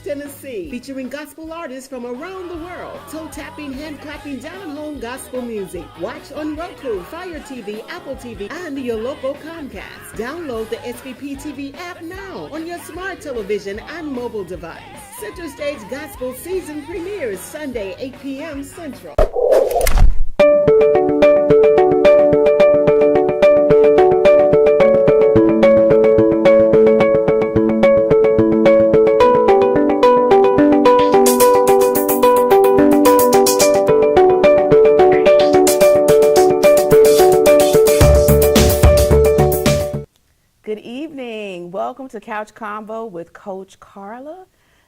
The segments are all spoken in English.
Tennessee, featuring gospel artists from around the world. Toe-tapping, hand-clapping, down-home gospel music. Watch on Roku, Fire TV, Apple TV, and your local Comcast. Download the SVP TV app now on your smart television and mobile device. Center Stage Gospel season premieres Sunday, 8 p.m. Central. Good evening. Welcome to Couch Convo with Coach Karla.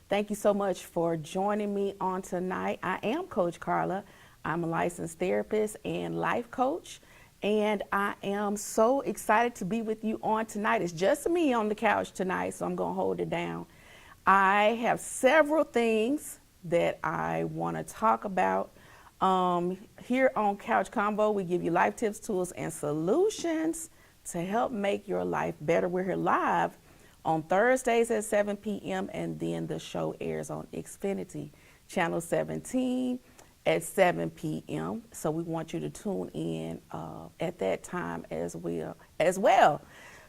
Thank you so much for joining me on tonight. I am Coach Karla. I'm a licensed therapist and life coach, and I am so excited to be with you on tonight. It's just me on the couch tonight, so I'm going to hold it down. I have several things that I want to talk about. Here on Couch Convo, we give you life tips, tools, and solutions to help make your life better. We're here live on Thursdays at 7 p.m. and then the show airs on Xfinity Channel 17 at 7 p.m. So we want you to tune in at that time as well.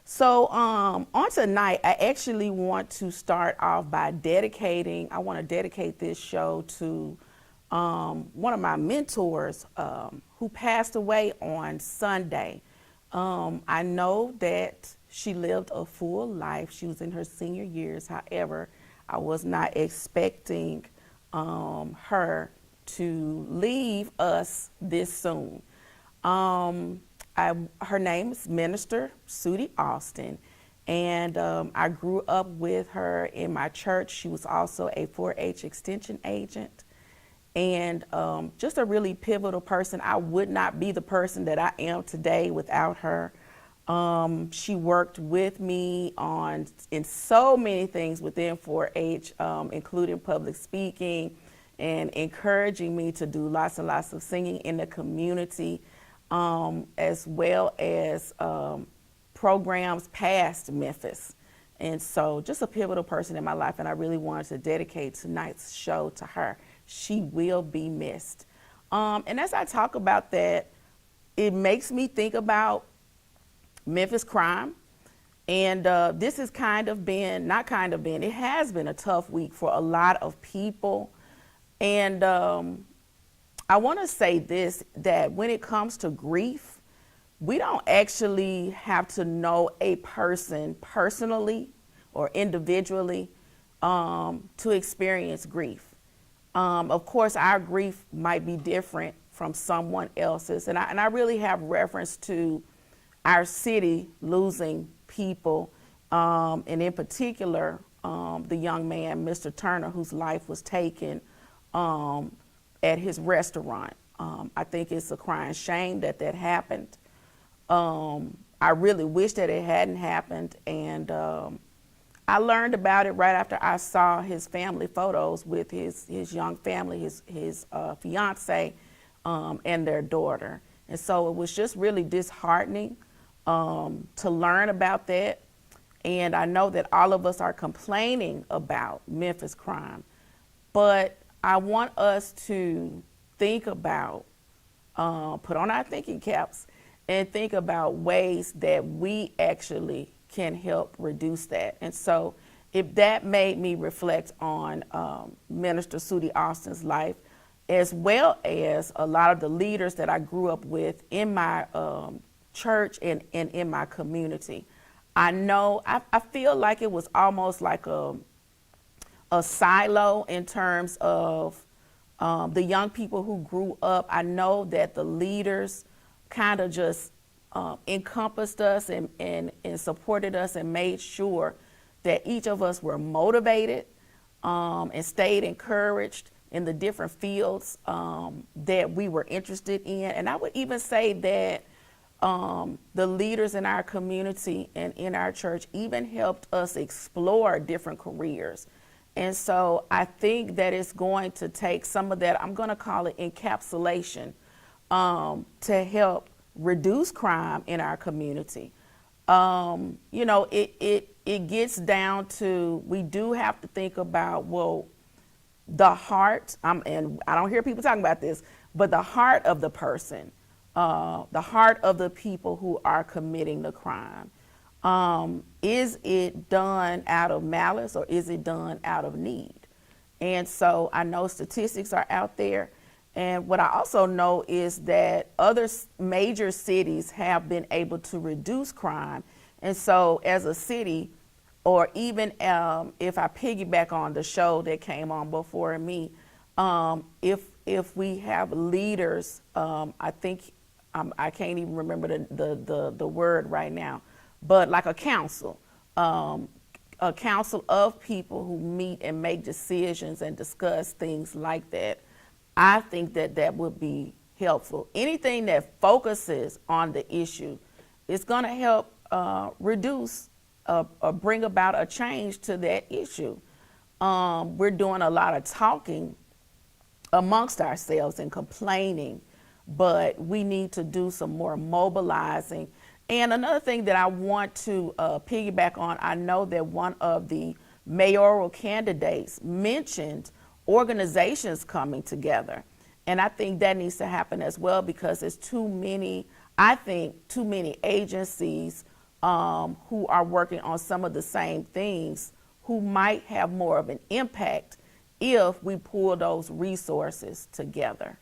So on tonight, I actually want to start off by I want to dedicate this show to one of my mentors who passed away on Sunday. I know that she lived a full life. She was in her senior years. However, I was not expecting her to leave us this soon. Her name is Minister Sudie Austin, and I grew up with her in my church. She was also a 4-H extension agent. And just a really pivotal person. I would not be the person that I am today without her. She worked with me in so many things within 4-H, including public speaking and encouraging me to do lots and lots of singing in the community, as well as programs past Memphis. And so just a pivotal person in my life, and I really wanted to dedicate tonight's show to her. She will be missed. And as I talk about that, it makes me think about Memphis crime. And this has it has been a tough week for a lot of people. And I want to say this, that when it comes to grief, we don't actually have to know a person personally or individually to experience grief. Of course, our grief might be different from someone else's. And I really have reference to our city losing people, and in particular, the young man, Mr. Turner, whose life was taken at his restaurant. I think it's a crying shame that happened. I really wish that it hadn't happened. And I learned about it right after I saw his family photos with his young family, his fiance, and their daughter. And so it was just really disheartening to learn about that. And I know that all of us are complaining about Memphis crime, but I want us to think about, put on our thinking caps and think about ways that we actually can help reduce that. And so if that made me reflect on Minister Sudie Austin's life, as well as a lot of the leaders that I grew up with in my church and in my community. I feel like it was almost like a silo in terms of the young people who grew up. I know that the leaders kind of just encompassed us and supported us and made sure that each of us were motivated and stayed encouraged in the different fields that we were interested in. And I would even say that the leaders in our community and in our church even helped us explore different careers. And so I think that it's going to take some of that, I'm going to call it encapsulation, to help reduce crime in our community. it gets down to, we do have to think about, well, the heart, and I don't hear people talking about this, but the heart of the person, the heart of the people who are committing the crime. Is it done out of malice or is it done out of need? And so I know statistics are out there. And what I also know is that other major cities have been able to reduce crime. And so as a city, or even if I piggyback on the show that came on before me, if we have leaders, I think I can't even remember the word right now, but like a council of people who meet and make decisions and discuss things like that, I think that would be helpful. Anything that focuses on the issue is going to help reduce or bring about a change to that issue. We're doing a lot of talking amongst ourselves and complaining, but we need to do some more mobilizing. And another thing that I want to piggyback on, I know that one of the mayoral candidates mentioned organizations coming together. And I think that needs to happen as well, because there's too many agencies who are working on some of the same things who might have more of an impact if we pull those resources together.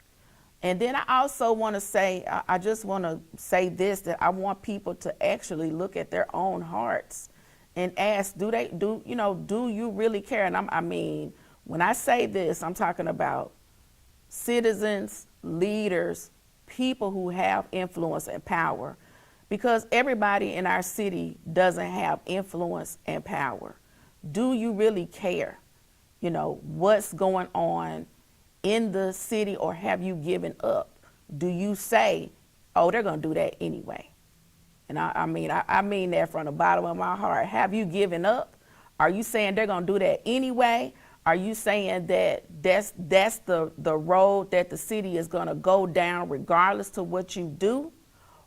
And then I also want to say, I just want to say this, that I want people to actually look at their own hearts and ask, do you really care? And I mean, when I say this, I'm talking about citizens, leaders, people who have influence and power, because everybody in our city doesn't have influence and power. Do you really care, what's going on in the city, or have you given up? Do you say, oh, they're going to do that anyway? And I mean that from the bottom of my heart. Have you given up? Are you saying they're going to do that anyway? Are you saying that that's the road that the city is going to go down regardless to what you do?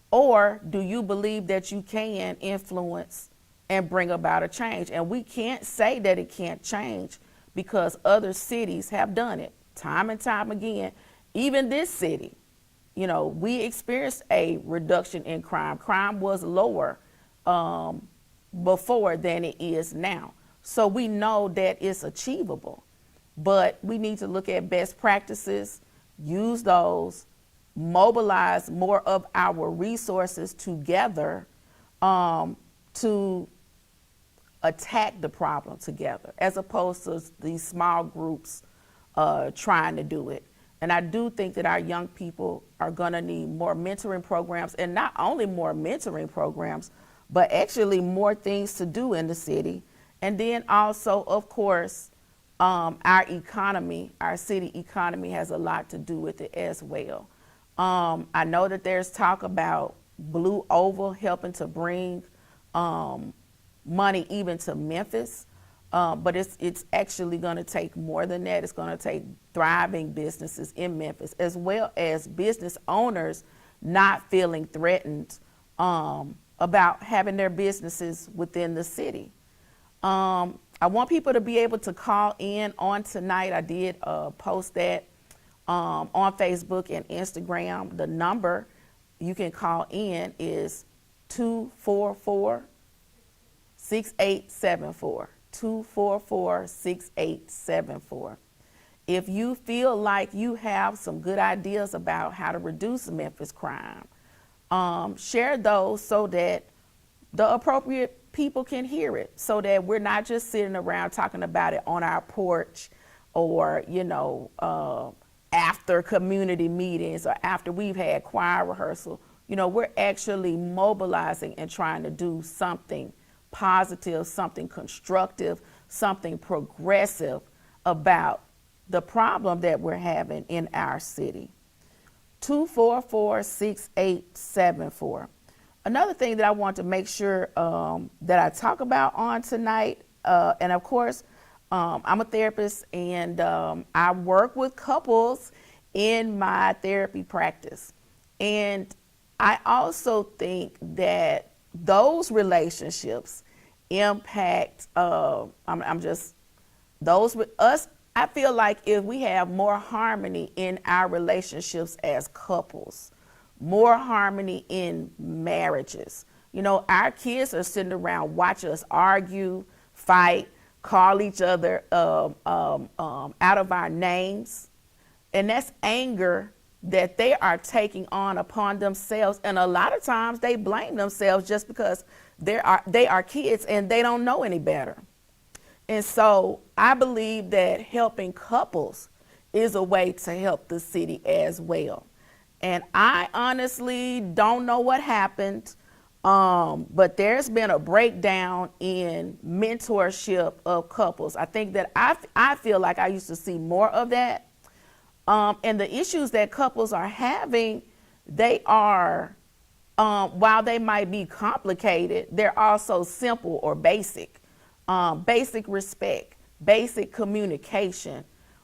Or do you believe that you can influence and bring about a change? And we can't say that it can't change, because other cities have done it time and time again. Even this city, we experienced a reduction in crime. Crime was lower before than it is now. So we know that it's achievable, but we need to look at best practices, use those, mobilize more of our resources together to attack the problem together, as opposed to these small groups trying to do it. And I do think that our young people are going to need more mentoring programs, and not only more mentoring programs, but actually more things to do in the city. And then also, of course, our economy, our city economy has a lot to do with it as well. I know that there's talk about Blue Oval helping to bring money even to Memphis, but it's actually going to take more than that. It's going to take thriving businesses in Memphis, as well as business owners not feeling threatened about having their businesses within the city. I want people to be able to call in on tonight. I did post that on Facebook and Instagram. The number you can call in is 244-6874. 244-6874. If you feel like you have some good ideas about how to reduce Memphis crime, share those so that the appropriate people can hear it, so that we're not just sitting around talking about it on our porch, or after community meetings, or after we've had choir rehearsal. We're actually mobilizing and trying to do something positive, something constructive, something progressive about the problem that we're having in our city. 244-6874. Another thing that I want to make sure that I talk about on tonight, and of course, I'm a therapist, and I work with couples in my therapy practice. And I also think that those relationships impact. I'm just those with us. I feel like if we have more harmony in our relationships as couples, more harmony in marriages. You know, our kids are sitting around watching us argue, fight, call each other out of our names. And that's anger that they are taking on upon themselves. And a lot of times they blame themselves just because they are kids and they don't know any better. And so I believe that helping couples is a way to help the city as well. And I honestly don't know what happened, but there's been a breakdown in mentorship of couples. I think that I feel like I used to see more of that. And the issues that couples are having, they are, while they might be complicated, they're also simple or basic. Basic respect, basic communication.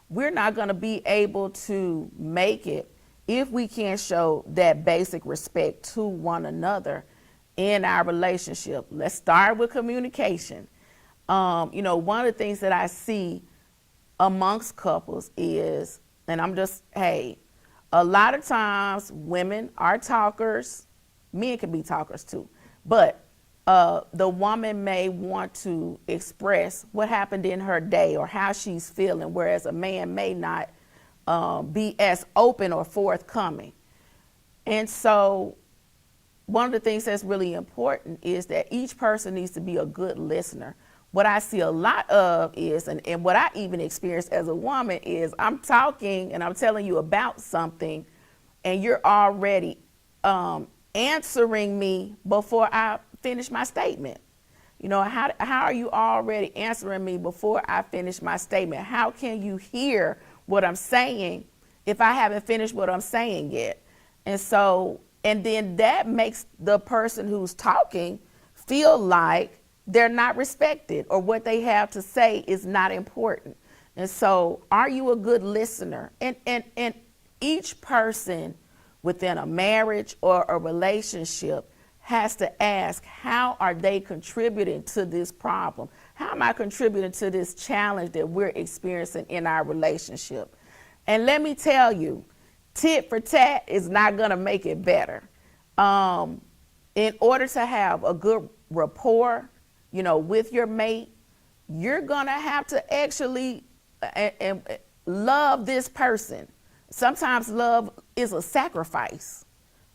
We're not going to be able to make it if we can't show that basic respect to one another in our relationship. Let's start with communication. You know, one of the things that I see amongst couples is, and I'm just, hey, a lot of times women are talkers, men can be talkers too, but the woman may want to express what happened in her day or how she's feeling, whereas a man may not be as open or forthcoming. And so one of the things that's really important is that each person needs to be a good listener. What I see a lot of is, and what I even experienced as a woman is, I'm talking and I'm telling you about something and you're already answering me before I finish my statement. You know, how are you already answering me before I finish my statement? How can you hear what I'm saying if I haven't finished what I'm saying yet? And so, and then that makes the person who's talking feel like they're not respected or what they have to say is not important. And so, are you a good listener? And each person within a marriage or a relationship has to ask, how are they contributing to this problem? How am I contributing to this challenge that we're experiencing in our relationship? And let me tell you, tit for tat is not going to make it better. In order to have a good rapport, you know, with your mate, you're going to have to actually love this person. Sometimes love is a sacrifice.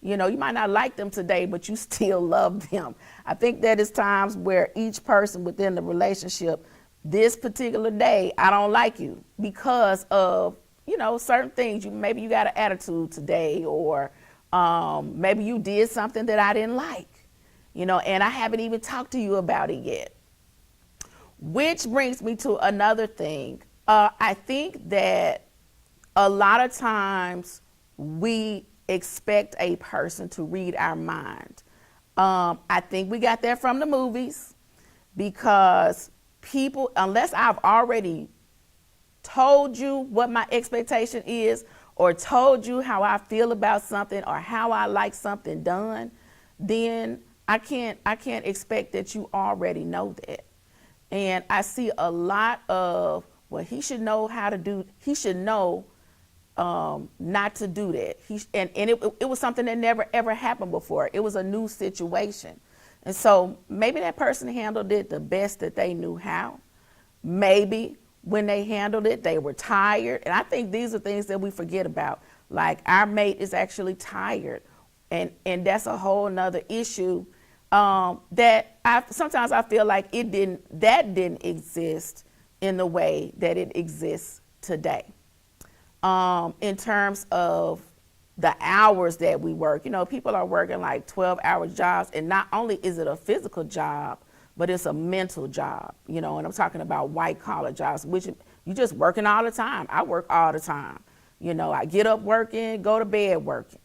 You know, you might not like them today, but you still love them. I think that is times where each person within the relationship, this particular day, I don't like you because of, you know, certain things. Maybe you got an attitude today, or maybe you did something that I didn't like, you know, and I haven't even talked to you about it yet. Which brings me to another thing. I think that a lot of times we expect a person to read our mind. I think we got that from the movies, because people, unless I've already told you what my expectation is, or told you how I feel about something, or how I like something done, then I can't expect that you already know that. And I see a lot of, well, he should know how to do, he should know not to do that. It was something that never ever happened before. It was a new situation. And so maybe that person handled it the best that they knew how. Maybe when they handled it, they were tired. And I think these are things that we forget about. Like, our mate is actually tired. And that's a whole nother issue that sometimes I feel like that didn't exist in the way that it exists today. In terms of the hours that we work, you know, people are working like 12-hour jobs, and not only is it a physical job, but it's a mental job, you know, and I'm talking about white collar jobs, which you're just working all the time. I work all the time. You know, I get up working, go to bed working.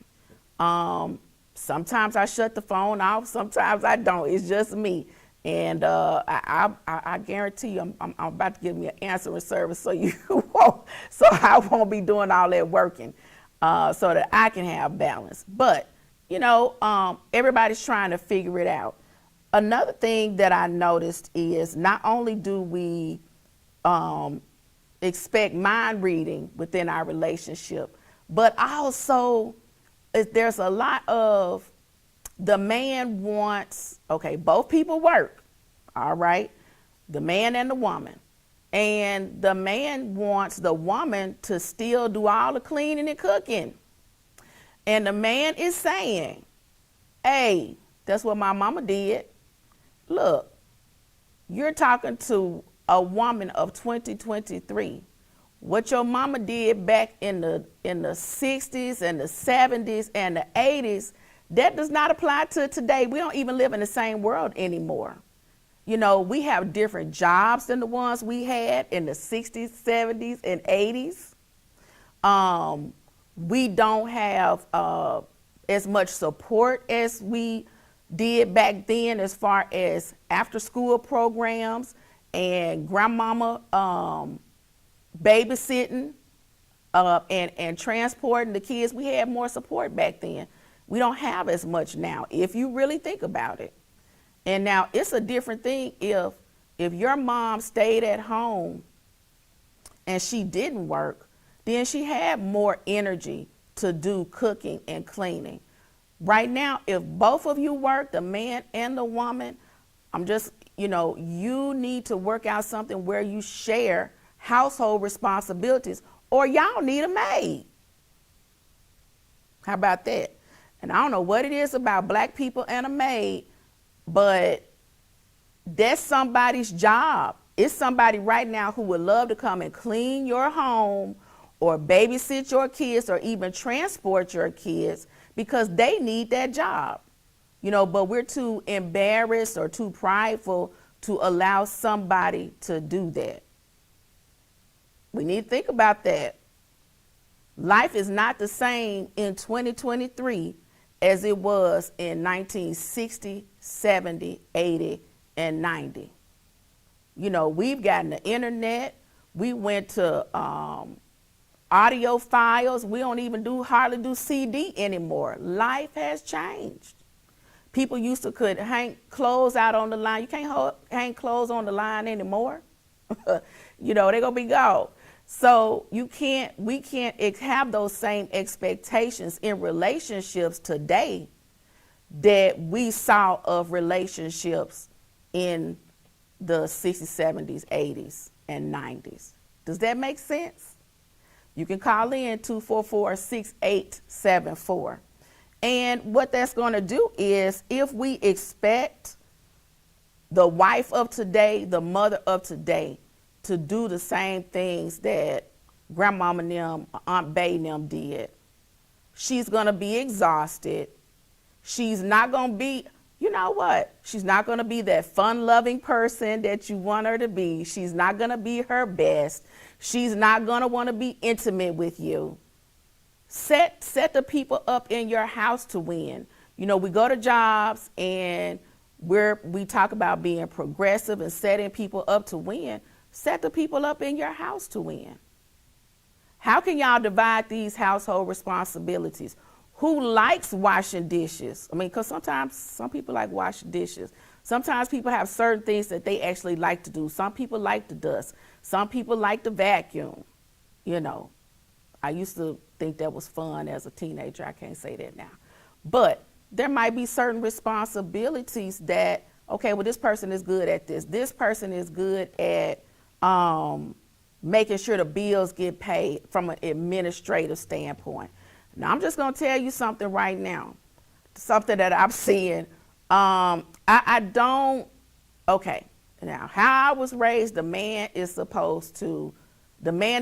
Sometimes I shut the phone off, sometimes I don't. It's just me. And I guarantee you, I'm about to give me an answering service, so I won't be doing all that working, so that I can have balance. But you know, everybody's trying to figure it out. Another thing that I noticed is not only do we expect mind reading within our relationship, but also there's a lot of the man wants, okay, both people work, all right, the man and the woman. And the man wants the woman to still do all the cleaning and cooking. And the man is saying, hey, that's what my mama did. Look, you're talking to a woman of 2023. What your mama did back in the 60s and the 70s and the 80s, that does not apply to today. We don't even live in the same world anymore. You know, we have different jobs than the ones we had in the 60s, 70s, and 80s. We don't have as much support as we did back then as far as after school programs and grandmama babysitting and transporting the kids. We had more support back then. We don't have as much now, if you really think about it. And now it's a different thing if your mom stayed at home and she didn't work, then she had more energy to do cooking and cleaning. Right now, if both of you work, the man and the woman, you need to work out something where you share household responsibilities, or y'all need a maid. How about that? And I don't know what it is about black people and a maid, but that's somebody's job. It's somebody right now who would love to come and clean your home or babysit your kids or even transport your kids because they need that job. But we're too embarrassed or too prideful to allow somebody to do that. We need to think about that. Life is not the same in 2023 as it was in 1960, 70, 80, and 90. We've gotten the internet. We went to audio files. We don't even hardly do CD anymore. Life has changed. People used to could hang clothes out on the line. You can't hang clothes on the line anymore. They're gonna be gone. So we can't have those same expectations in relationships today that we saw of relationships in the 60s, 70s, 80s, and 90s. Does that make sense? You can call in 244-6874. And what that's going to do is, if we expect the wife of today, the mother of today, to do the same things that grandmama and them, Aunt Bay and them did, she's going to be exhausted. She's not going to be, she's not going to be that fun-loving person that you want her to be. She's not going to be her best. She's not going to want to be intimate with you. Set the people up in your house to win. We go to jobs and we talk about being progressive and setting people up to win. Set the people up in your house to win. How can y'all divide these household responsibilities? Who likes washing dishes? Because sometimes some people like washing dishes. Sometimes people have certain things that they actually like to do. Some people like to dust. Some people like to vacuum. I used to think that was fun as a teenager. I can't say that now. But there might be certain responsibilities that, okay, well, this person is good at this. This person is good at making sure the bills get paid from an administrative standpoint. Now, I'm just going to tell you something right now, something that I'm seeing. Okay, now, how I was raised, the man is supposed to pay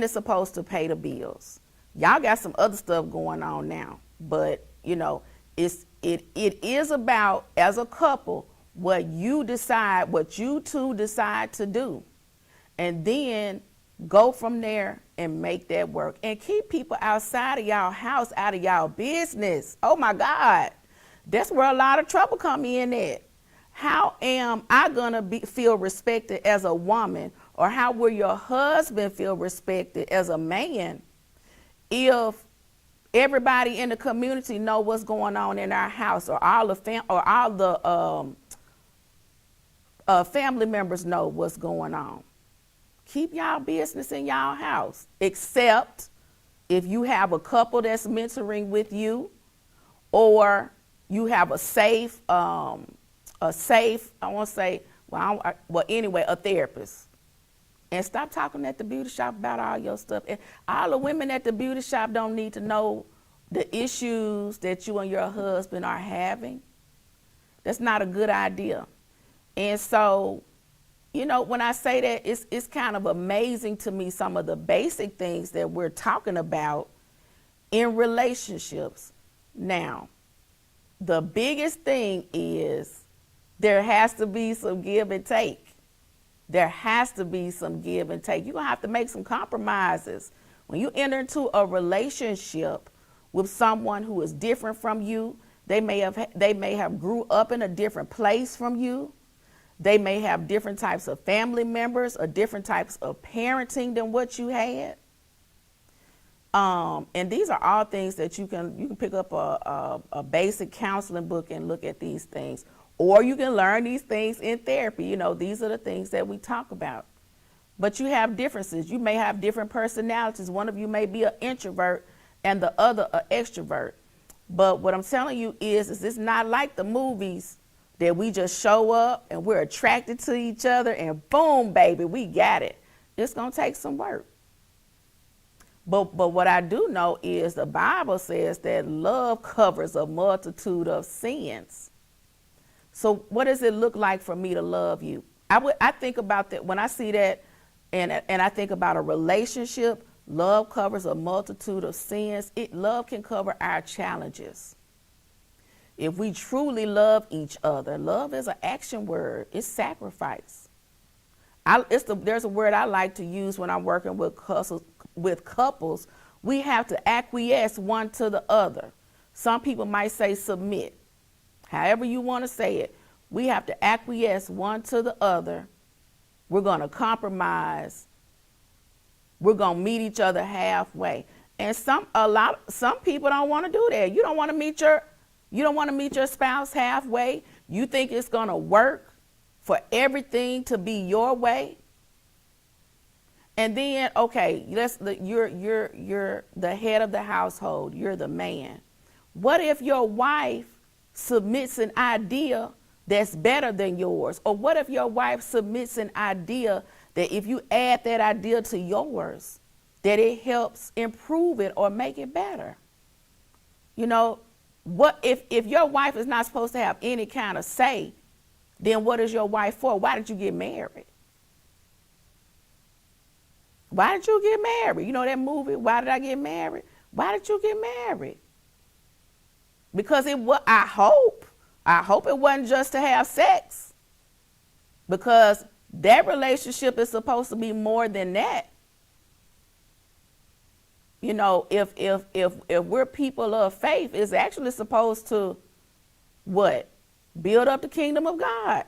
the bills. Y'all got some other stuff going on now, but it is about, as a couple, what you two decide to do, and then go from there and make that work, and keep people outside of y'all house, out of y'all business. Oh my God, that's where a lot of trouble come in at. How am I gonna feel respected as a woman, or how will your husband feel respected as a man if everybody in the community know what's going on in our house, or all the family members know what's going on. Keep y'all business in y'all house, except if you have a couple that's mentoring with you, or you have a safe, I won't say, anyway, a therapist. And stop talking at the beauty shop about all your stuff. And all the women at the beauty shop don't need to know the issues that you and your husband are having. That's not a good idea. And so, when I say that, it's kind of amazing to me, some of the basic things that we're talking about in relationships. Now, the biggest thing is there has to be some give and take. There has to be some give and take. You're going to have to make some compromises. When you enter into a relationship with someone who is different from you, they may have grew up in a different place from you. They may have different types of family members or different types of parenting than what you had. And these are all things that you can pick up a basic counseling book and look at these things. Or you can learn these things in therapy. These are the things that we talk about. But you have differences. You may have different personalities. One of you may be an introvert and the other an extrovert. But what I'm telling you is it's not like the movies that we just show up and we're attracted to each other and boom, baby, we got it. It's going to take some work. But what I do know is the Bible says that love covers a multitude of sins. So what does it look like for me to love you? I think about that when I see that, and I think about a relationship. Love covers a multitude of sins. Love can cover our challenges. If we truly love each other, love is an action word. It's sacrifice. There's a word I like to use when I'm working with couples. We have to acquiesce one to the other. Some people might say submit. However you want to say it, we have to acquiesce one to the other. We're going to compromise. We're going to meet each other halfway. And some people don't want to do that. You don't want to meet your spouse halfway. You think it's going to work for everything to be your way. And then, okay, you're the head of the household. You're the man. What if your wife submits an idea that's better than yours? Or what if your wife submits an idea that if you add that idea to yours, that it helps improve it or make it better? What if your wife is not supposed to have any kind of say, then what is your wife for? Why did you get married? Why did you get married? You know that movie, Why Did I Get Married? Why did you get married? Because I hope it wasn't just to have sex, because that relationship is supposed to be more than that. If we're people of faith, it's actually supposed to what? Build up the kingdom of God.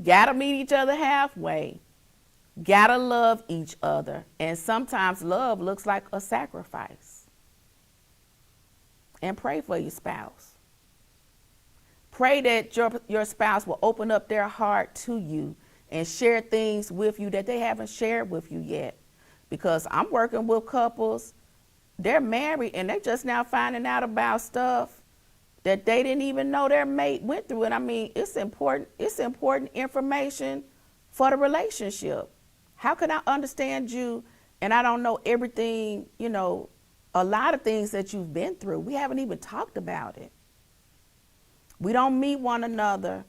Gotta meet each other halfway. Gotta love each other. And sometimes love looks like a sacrifice. And pray for your spouse. Pray that your spouse will open up their heart to you and share things with you that they haven't shared with you yet. Because I'm working with couples, they're married and they're just now finding out about stuff that they didn't even know their mate went through. And I mean, it's important information for the relationship. How can I understand you and I don't know everything, a lot of things that you've been through? We haven't even talked about it. We don't meet one another,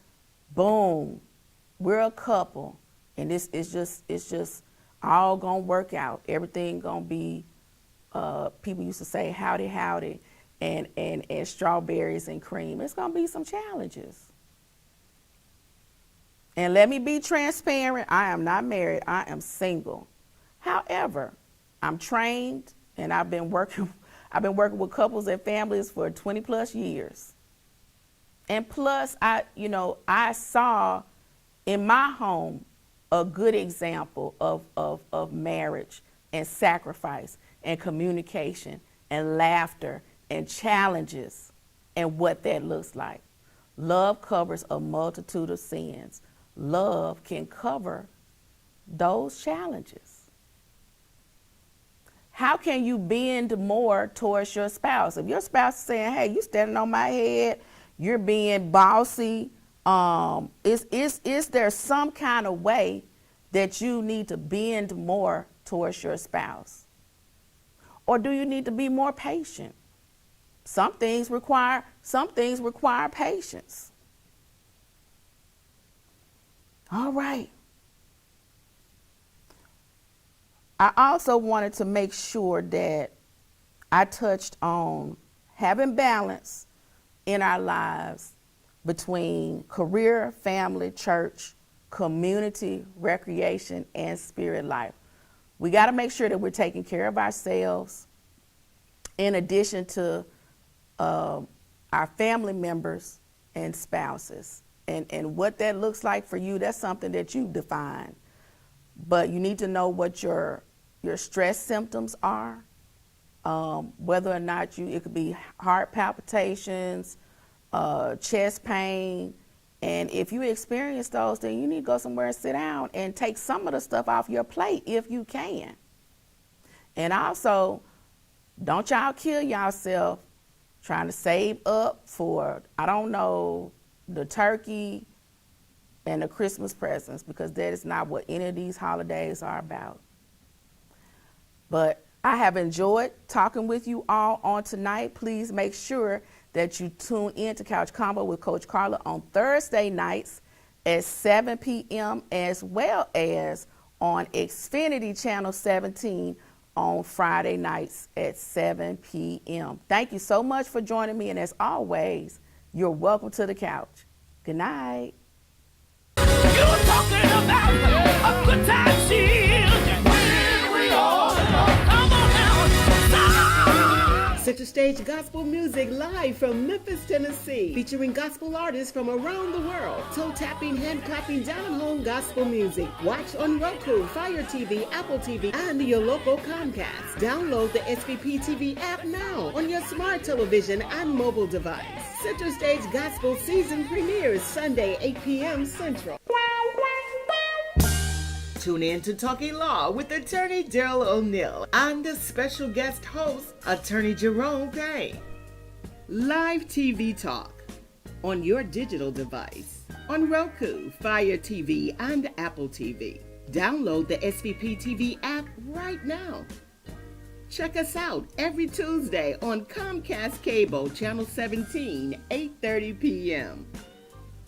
boom, we're a couple, and it's just all gonna work out. Everything gonna be, people used to say howdy, howdy, and strawberries and cream. It's gonna be some challenges. And let me be transparent, I am not married, I am single. However, I'm trained and I've been working with couples and families for 20 plus years. And plus, I saw in my home a good example of marriage and sacrifice and communication and laughter and challenges and what that looks like. Love covers a multitude of sins. Love can cover those challenges. How can you bend more towards your spouse? If your spouse is saying, hey, you standing on my head, you're being bossy, is there some kind of way that you need to bend more towards your spouse? Or do you need to be more patient? Some things require patience. All right. I also wanted to make sure that I touched on having balance in our lives between career, family, church, community, recreation, and spirit life. We got to make sure that we're taking care of ourselves in addition to our family members and spouses. And what that looks like for you, that's something that you define. But you need to know what your stress symptoms are, whether or not it could be heart palpitations, chest pain. And if you experience those, then you need to go somewhere and sit down and take some of the stuff off your plate if you can. And also, don't y'all kill yourself trying to save up for, I don't know, the turkey and the Christmas presents, because that is not what any of these holidays are about. But I have enjoyed talking with you all on tonight. Please make sure that you tune in to Couch Convo with Coach Karla on Thursday nights at 7 p.m. as well as on Xfinity Channel 17 on Friday nights at 7 p.m. Thank you so much for joining me, and as always, you're welcome to the couch. Good night. You're talking about a good time shield. When we all come on now. Center Stage Gospel Music live from Memphis, Tennessee, featuring gospel artists from around the world. Toe-tapping, hand-clapping, down-home gospel music. Watch on Roku, Fire TV, Apple TV, and your local Comcast. Download the SVP TV app now on your smart television and mobile device. Center Stage Gospel season premieres Sunday, 8 p.m. Central. Tune in to Talking Law with Attorney Daryl O'Neill and the special guest host, Attorney Jerome Payne. Live TV talk on your digital device, on Roku, Fire TV, and Apple TV. Download the SVP TV app right now. Check us out every Tuesday on Comcast Cable, Channel 17, 8:30 p.m.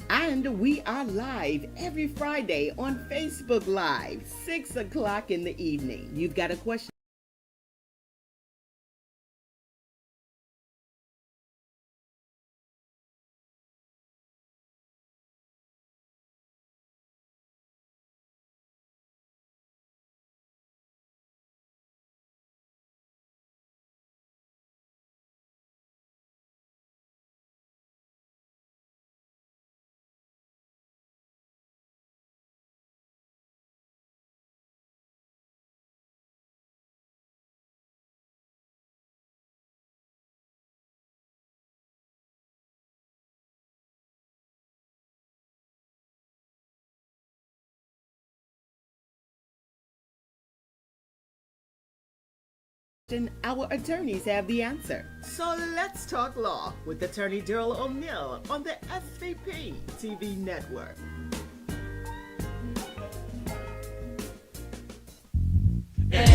And we are live every Friday on Facebook Live, 6 o'clock in the evening. You've got a question? Our attorneys have the answer. So let's talk law with Attorney Daryl O'Neill on the SVP TV network.